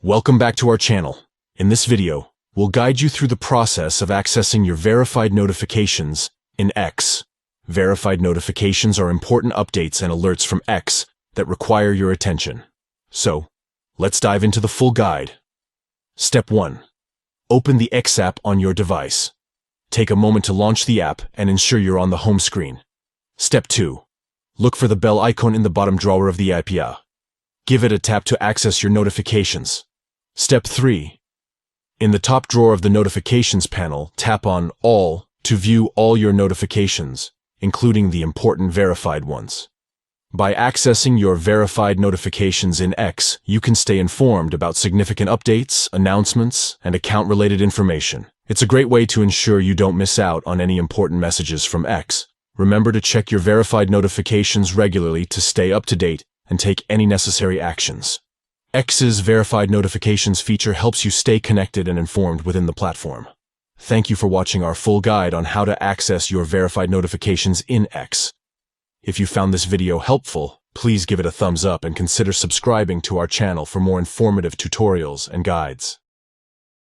Welcome back to our channel. In this video, we'll guide you through the process of accessing your verified notifications in X. Verified notifications are important updates and alerts from X that require your attention. So, let's dive into the full guide. Step 1. Open the X app on your device. Take a moment to launch the app and ensure you're on the home screen. Step 2. Look for the bell icon in the bottom drawer of the app. Give it a tap to access your notifications. Step 3. In the top drawer of the notifications panel, tap on All to view all your notifications, including the important verified ones. By accessing your verified notifications in X, you can stay informed about significant updates, announcements, and account-related information. It's a great way to ensure you don't miss out on any important messages from X. Remember to check your verified notifications regularly to stay up to date and take any necessary actions. X's verified notifications feature helps you stay connected and informed within the platform. Thank you for watching our full guide on how to access your verified notifications in X. If you found this video helpful, please give it a thumbs up and consider subscribing to our channel for more informative tutorials and guides.